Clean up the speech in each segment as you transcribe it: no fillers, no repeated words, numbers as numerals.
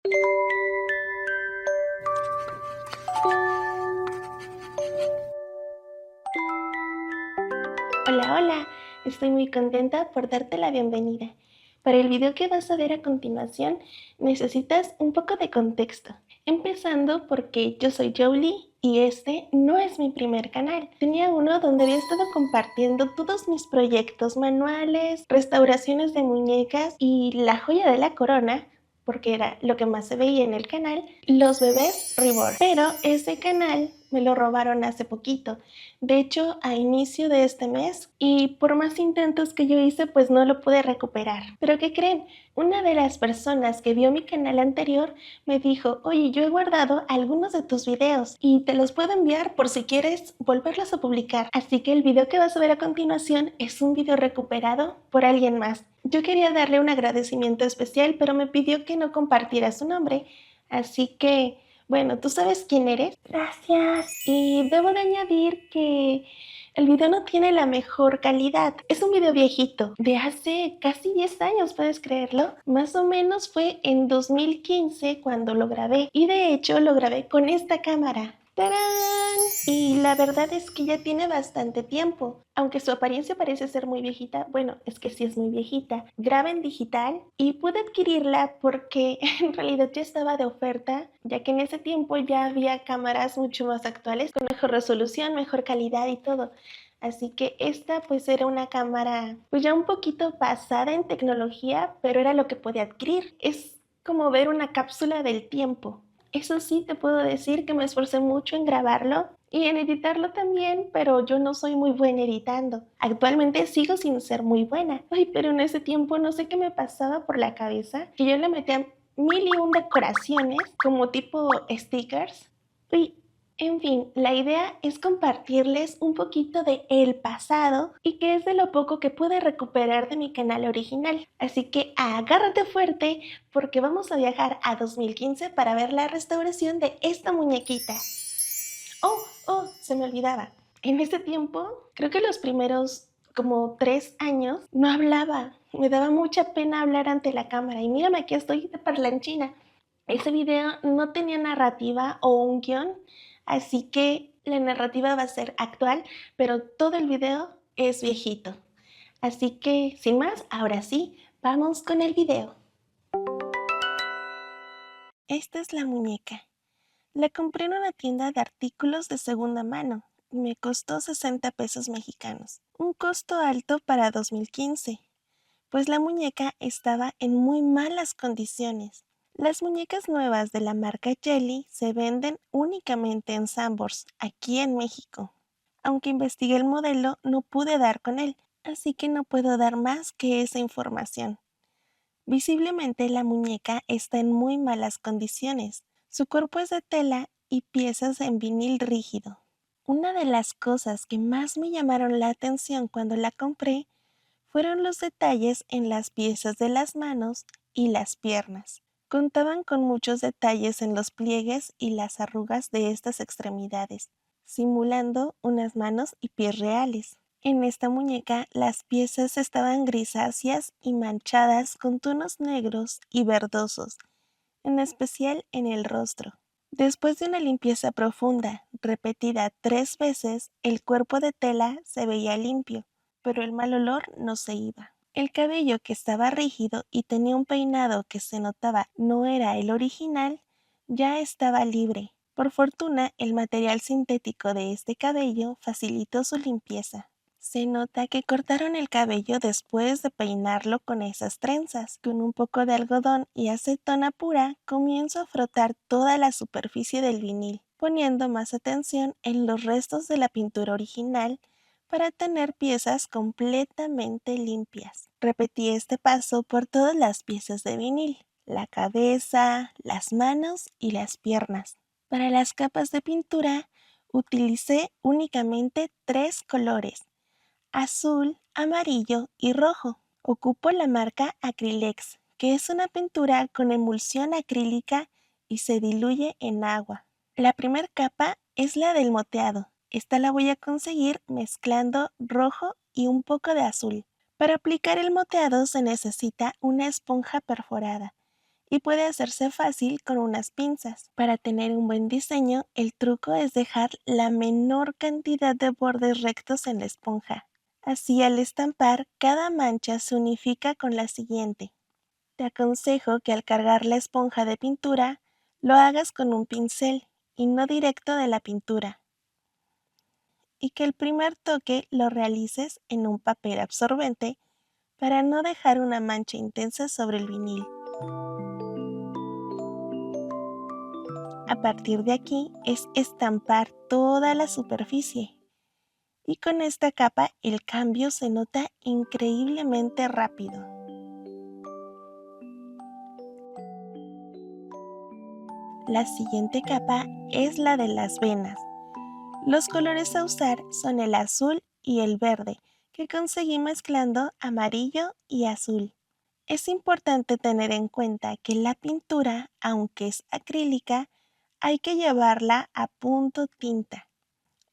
Hola, hola, estoy muy contenta por darte la bienvenida. Para el video que vas a ver a continuación, necesitas un poco de contexto. Empezando porque yo soy Jolie y este no es mi primer canal. Tenía uno donde había estado compartiendo todos mis proyectos manuales, restauraciones de muñecas y la joya de la corona, porque era lo que más se veía en el canal, los bebés Reborn. Pero ese canal me lo robaron hace poquito, de hecho a inicio de este mes, y por más intentos que yo hice pues no lo pude recuperar. Pero ¿qué creen? Una de las personas que vio mi canal anterior me dijo: oye, yo he guardado algunos de tus videos y te los puedo enviar por si quieres volverlos a publicar. Así que el video que vas a ver a continuación es un video recuperado por alguien más. Yo quería darle un agradecimiento especial, pero me pidió que no compartiera su nombre, así que bueno, ¿tú sabes quién eres? Gracias. Y debo de añadir que el video no tiene la mejor calidad. Es un video viejito, de hace casi 10 años, ¿puedes creerlo? Más o menos fue en 2015 cuando lo grabé. Y de hecho lo grabé con esta cámara. ¡Tarán! Y la verdad es que ya tiene bastante tiempo. Aunque su apariencia parece ser muy viejita, bueno, es que sí es muy viejita. Graba en digital y pude adquirirla porque en realidad ya estaba de oferta, ya que en ese tiempo ya había cámaras mucho más actuales, con mejor resolución, mejor calidad y todo. Así que esta pues era una cámara pues ya un poquito pasada en tecnología, pero era lo que podía adquirir. Es como ver una cápsula del tiempo. Eso sí, te puedo decir que me esforcé mucho en grabarlo y en editarlo también, pero yo no soy muy buena editando. Actualmente sigo sin ser muy buena. Ay, pero en ese tiempo no sé qué me pasaba por la cabeza, que yo le metía mil y un decoraciones como tipo stickers. Uy, en fin, la idea es compartirles un poquito de el pasado y que es de lo poco que pude recuperar de mi canal original. Así que agárrate fuerte porque vamos a viajar a 2015 para ver la restauración de esta muñequita. Se me olvidaba. En ese tiempo, creo que los primeros como 3 años, no hablaba. Me daba mucha pena hablar ante la cámara. Y mírame, aquí estoy de parlanchina. Ese video no tenía narrativa o un guión, así que la narrativa va a ser actual, pero todo el video es viejito. Así que, sin más, ahora sí, vamos con el video. Esta es la muñeca. La compré en una tienda de artículos de segunda mano y me costó 60 pesos mexicanos, un costo alto para 2015, pues la muñeca estaba en muy malas condiciones. Las muñecas nuevas de la marca Jelly se venden únicamente en Sanborns, aquí en México. Aunque investigué el modelo, no pude dar con él, así que no puedo dar más que esa información. Visiblemente la muñeca está en muy malas condiciones. Su cuerpo es de tela y piezas en vinil rígido. Una de las cosas que más me llamaron la atención cuando la compré fueron los detalles en las piezas de las manos y las piernas. Contaban con muchos detalles en los pliegues y las arrugas de estas extremidades, simulando unas manos y pies reales. En esta muñeca las piezas estaban grisáceas y manchadas con tonos negros y verdosos, en especial en el rostro. Después de una limpieza profunda, repetida 3 veces, el cuerpo de tela se veía limpio, pero el mal olor no se iba. El cabello, que estaba rígido y tenía un peinado que se notaba no era el original, ya estaba libre. Por fortuna, el material sintético de este cabello facilitó su limpieza. Se nota que cortaron el cabello después de peinarlo con esas trenzas. Con un poco de algodón y acetona pura, comienzo a frotar toda la superficie del vinil, poniendo más atención en los restos de la pintura original para tener piezas completamente limpias. Repetí este paso por todas las piezas de vinil, la cabeza, las manos y las piernas. Para las capas de pintura, utilicé únicamente 3 colores: azul, amarillo y rojo. Ocupo la marca Acrylex, que es una pintura con emulsión acrílica y se diluye en agua. La primera capa es la del moteado. Esta la voy a conseguir mezclando rojo y un poco de azul. Para aplicar el moteado se necesita una esponja perforada y puede hacerse fácil con unas pinzas. Para tener un buen diseño, el truco es dejar la menor cantidad de bordes rectos en la esponja. Así, al estampar, cada mancha se unifica con la siguiente. Te aconsejo que al cargar la esponja de pintura, lo hagas con un pincel y no directo de la pintura. Y que el primer toque lo realices en un papel absorbente para no dejar una mancha intensa sobre el vinil. A partir de aquí es estampar toda la superficie. Y con esta capa el cambio se nota increíblemente rápido. La siguiente capa es la de las venas. Los colores a usar son el azul y el verde, que conseguí mezclando amarillo y azul. Es importante tener en cuenta que la pintura, aunque es acrílica, hay que llevarla a punto tinta.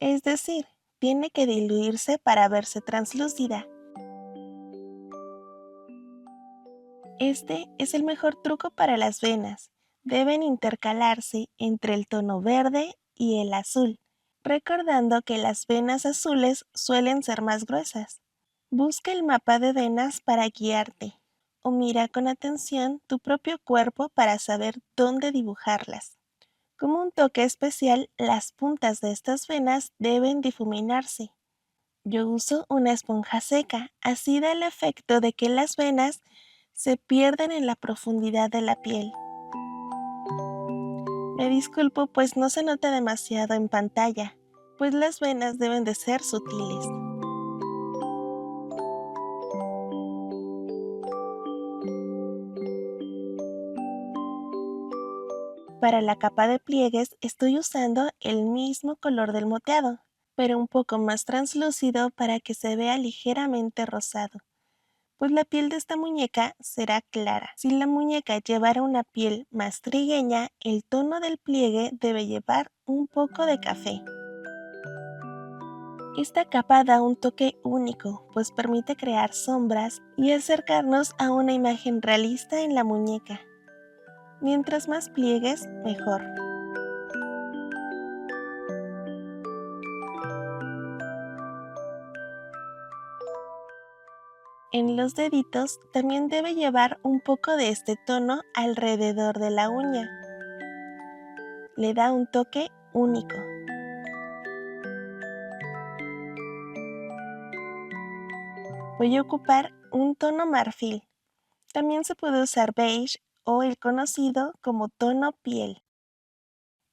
Es decir, tiene que diluirse para verse translúcida. Este es el mejor truco para las venas. Deben intercalarse entre el tono verde y el azul, recordando que las venas azules suelen ser más gruesas. Busca el mapa de venas para guiarte, o mira con atención tu propio cuerpo para saber dónde dibujarlas. Como un toque especial, las puntas de estas venas deben difuminarse. Yo uso una esponja seca, así da el efecto de que las venas se pierden en la profundidad de la piel. Me disculpo pues no se nota demasiado en pantalla, pues las venas deben de ser sutiles. Para la capa de pliegues estoy usando el mismo color del moteado, pero un poco más translúcido para que se vea ligeramente rosado, pues la piel de esta muñeca será clara. Si la muñeca llevara una piel más trigueña, el tono del pliegue debe llevar un poco de café. Esta capa da un toque único, pues permite crear sombras y acercarnos a una imagen realista en la muñeca. Mientras más pliegues, mejor. En los deditos también debe llevar un poco de este tono alrededor de la uña. Le da un toque único. Voy a ocupar un tono marfil. También se puede usar beige o el conocido como tono piel.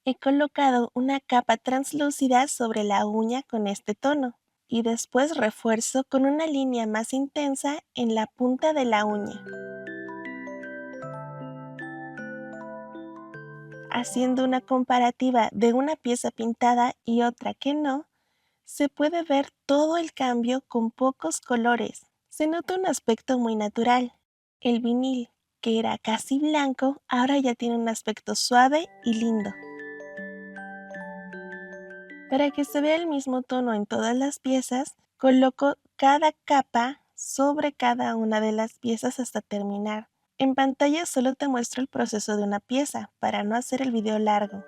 He colocado una capa translúcida sobre la uña con este tono y después refuerzo con una línea más intensa en la punta de la uña. Haciendo una comparativa de una pieza pintada y otra que no, se puede ver todo el cambio con pocos colores. Se nota un aspecto muy natural. El vinil, que era casi blanco, ahora ya tiene un aspecto suave y lindo. Para que se vea el mismo tono en todas las piezas, coloco cada capa sobre cada una de las piezas hasta terminar. En pantalla solo te muestro el proceso de una pieza, para no hacer el video largo.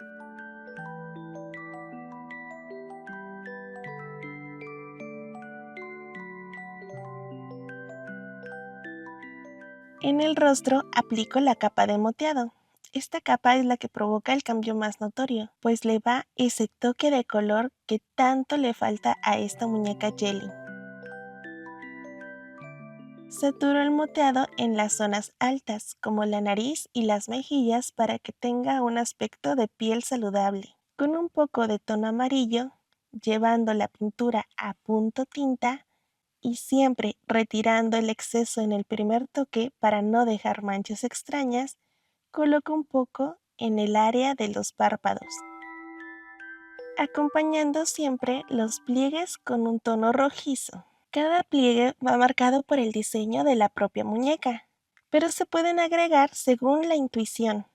En el rostro aplico la capa de moteado. Esta capa es la que provoca el cambio más notorio, pues le va ese toque de color que tanto le falta a esta muñeca Jelly. Saturo el moteado en las zonas altas, como la nariz y las mejillas, para que tenga un aspecto de piel saludable. Con un poco de tono amarillo, llevando la pintura a punto tinta y siempre retirando el exceso en el primer toque para no dejar manchas extrañas, coloco un poco en el área de los párpados, acompañando siempre los pliegues con un tono rojizo. Cada pliegue va marcado por el diseño de la propia muñeca, pero se pueden agregar según la intuición.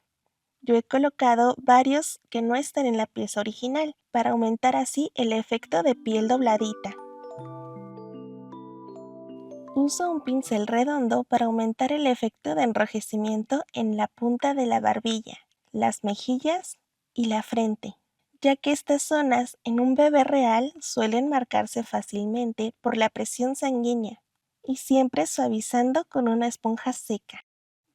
Yo he colocado varios que no están en la pieza original, para aumentar así el efecto de piel dobladita. Uso un pincel redondo para aumentar el efecto de enrojecimiento en la punta de la barbilla, las mejillas y la frente, ya que estas zonas en un bebé real suelen marcarse fácilmente por la presión sanguínea, y siempre suavizando con una esponja seca.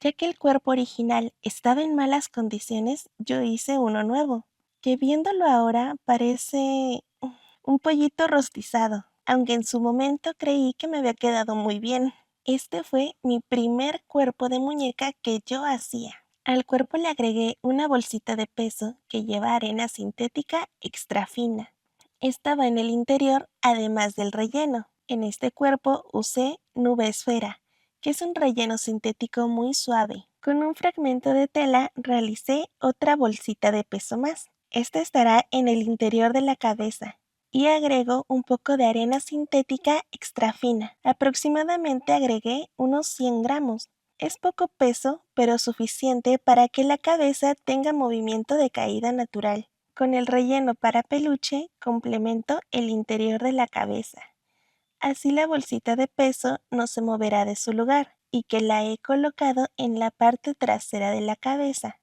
Ya que el cuerpo original estaba en malas condiciones, yo hice uno nuevo, que viéndolo ahora parece un pollito rostizado, aunque en su momento creí que me había quedado muy bien. Este fue mi primer cuerpo de muñeca que yo hacía. Al cuerpo le agregué una bolsita de peso que lleva arena sintética extra fina. Estaba en el interior, además del relleno. En este cuerpo usé nube esfera, que es un relleno sintético muy suave. Con un fragmento de tela realicé otra bolsita de peso más. Esta estará en el interior de la cabeza y agrego un poco de arena sintética extra fina. Aproximadamente agregué unos 100 gramos. Es poco peso, pero suficiente para que la cabeza tenga movimiento de caída natural. Con el relleno para peluche complemento el interior de la cabeza. Así la bolsita de peso no se moverá de su lugar y que la he colocado en la parte trasera de la cabeza,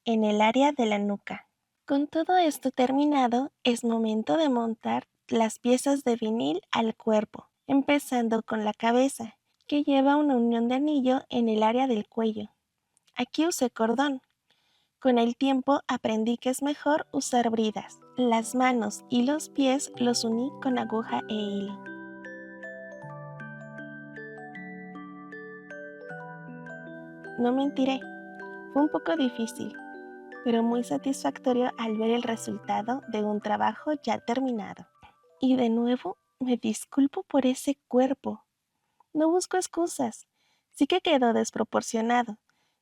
en el área de la nuca. Con todo esto terminado, es momento de montar las piezas de vinil al cuerpo, empezando con la cabeza, que lleva una unión de anillo en el área del cuello. Aquí usé cordón. Con el tiempo aprendí que es mejor usar bridas. Las manos y los pies los uní con aguja e hilo. No mentiré, fue un poco difícil, pero muy satisfactorio al ver el resultado de un trabajo ya terminado. Y de nuevo, me disculpo por ese cuerpo. No busco excusas. Sí que quedó desproporcionado,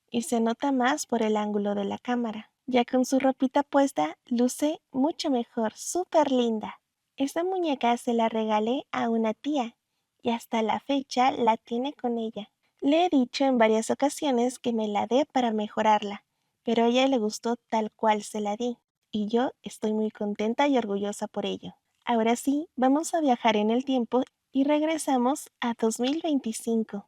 y se nota más por el ángulo de la cámara. Ya con su ropita puesta, luce mucho mejor, súper linda. Esta muñeca se la regalé a una tía, y hasta la fecha la tiene con ella. Le he dicho en varias ocasiones que me la dé para mejorarla, pero a ella le gustó tal cual se la di, y yo estoy muy contenta y orgullosa por ello. Ahora sí, vamos a viajar en el tiempo y regresamos a 2025.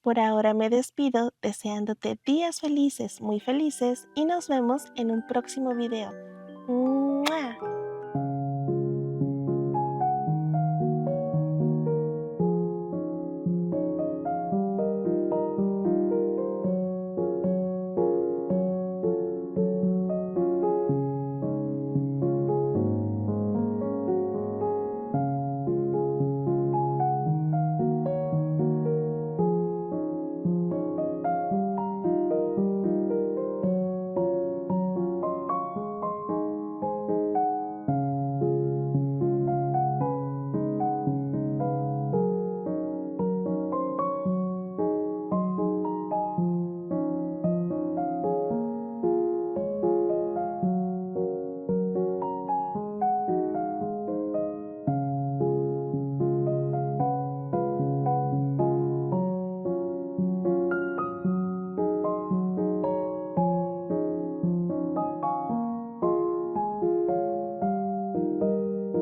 Por ahora me despido deseándote días felices, muy felices, y nos vemos en un próximo video.